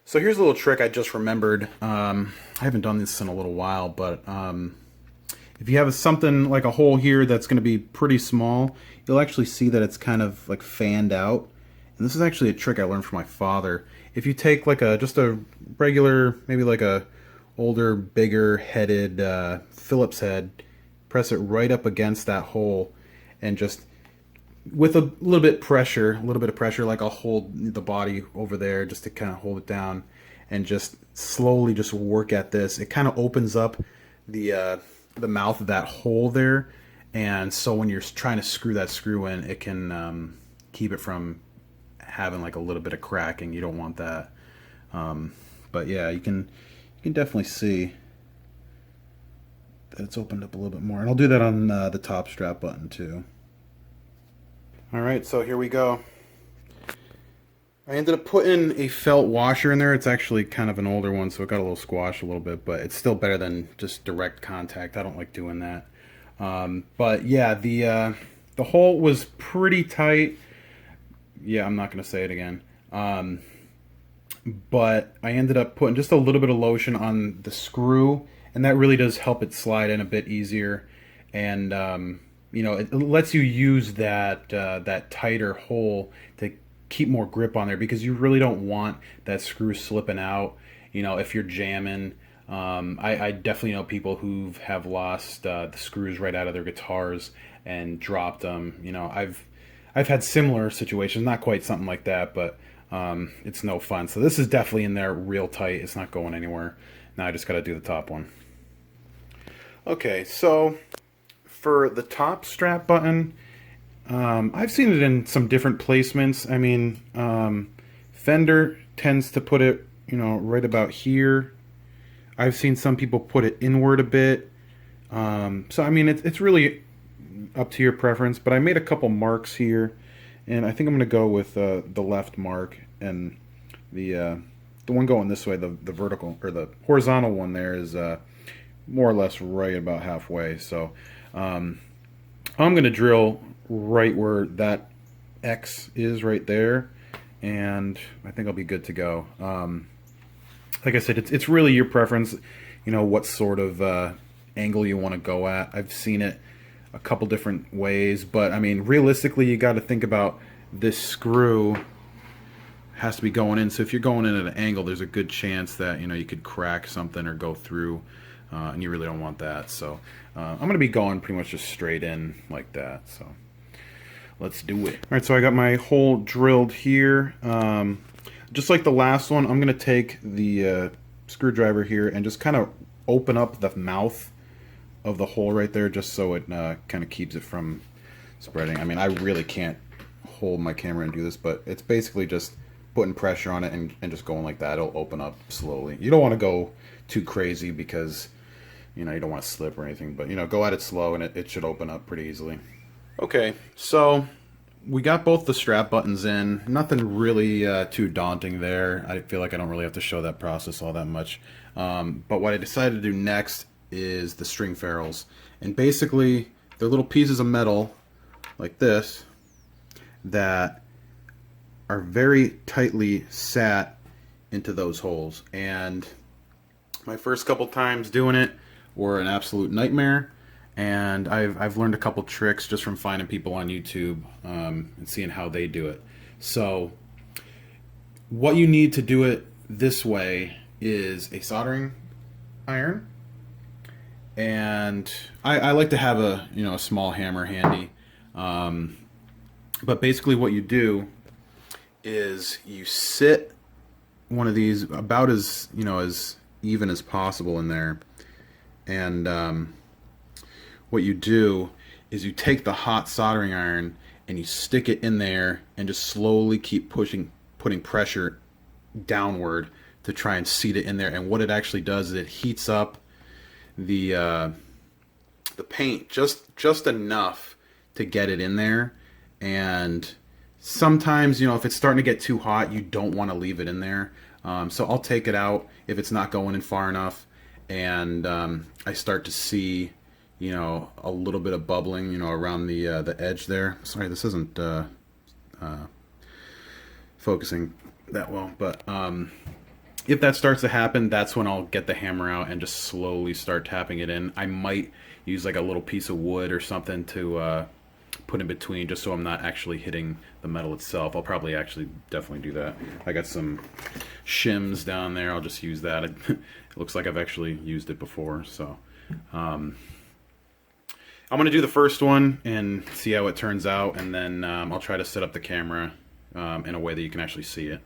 So here's a little trick I just remembered. I haven't done this in a little while, but if you have something like a hole here that's going to be pretty small, you'll actually see that it's kind of like fanned out. And this is actually a trick I learned from my father. If you take like just a regular, maybe like a older, bigger headed Phillips head, press it right up against that hole, and just with a little bit of pressure, like I'll hold the body over there just to kind of hold it down, and just slowly just work at this. It kind of opens up the mouth of that hole there, and so when you're trying to screw that screw in, it can keep it from having like a little bit of cracking. You don't want that. But yeah, you can definitely see that it's opened up a little bit more, and I'll do that on the top strap button too. Alright, so here we go. I ended up putting a felt washer in there. It's actually kind of an older one, so it got a little squashed a little bit, but it's still better than just direct contact. I don't like doing that. But yeah, the hole was pretty tight. Yeah, I'm not going to say it again. But I ended up putting just a little bit of lotion on the screw, and that really does help it slide in a bit easier. And you know, it lets you use that that tighter hole to keep more grip on there, because you really don't want that screw slipping out. You know, if you're jamming, I definitely know people who have lost the screws right out of their guitars and dropped them. You know, I've had similar situations, not quite something like that, but it's no fun. So this is definitely in there real tight. It's not going anywhere. Now I just got to do the top one. Okay, so for the top strap button, I've seen it in some different placements. I mean, Fender tends to put it, you know, right about here. I've seen some people put it inward a bit. So I mean, it's really up to your preference. But I made a couple marks here, and I think I'm going to go with the left mark, and the one going this way, the vertical or the horizontal one there is more or less right about halfway. So I'm going to drill right where that X is right there, and I think I'll be good to go. Like I said, it's really your preference, you know, what sort of angle you want to go at. I've seen it a couple different ways, but I mean, realistically, you got to think about this screw has to be going in. So if you're going in at an angle, there's a good chance that, you know, you could crack something or go through, and you really don't want that. So I'm going to be going pretty much just straight in like that. So let's do it. All right, so I got my hole drilled here. Just like the last one, I'm going to take the screwdriver here and just kind of open up the mouth of the hole right there, just so it kind of keeps it from spreading. I mean, I really can't hold my camera and do this, but it's basically just putting pressure on it and just going like that. It'll open up slowly. You don't want to go too crazy because, you know, you don't want to slip or anything, but, you know, go at it slow and it should open up pretty easily. Okay, so we got both the strap buttons in. Nothing really too daunting there. I feel like I don't really have to show that process all that much. But what I decided to do next is the string ferrules. And basically, they're little pieces of metal like this that are very tightly sat into those holes. And my first couple times doing it were an absolute nightmare. And I've learned a couple tricks just from finding people on YouTube and seeing how they do it. So what you need to do it this way is a soldering iron, and I like to have a small hammer handy. But basically what you do is you sit one of these about as as even as possible in there, and what you do is you take the hot soldering iron and you stick it in there and just slowly keep putting pressure downward to try and seat it in there. And what it actually does is it heats up the paint just enough to get it in there. And sometimes, if it's starting to get too hot, you don't want to leave it in there. So I'll take it out if it's not going in far enough, and I start to see a little bit of bubbling, around the edge there. Sorry, this isn't focusing that well, but if that starts to happen, that's when I'll get the hammer out and just slowly start tapping it in. I might use like a little piece of wood or something to put in between, just so I'm not actually hitting the metal itself. I'll probably actually definitely do that. I got some shims down there. I'll just use that. It looks like I've actually used it before. So I'm going to do the first one and see how it turns out, and then I'll try to set up the camera in a way that you can actually see it.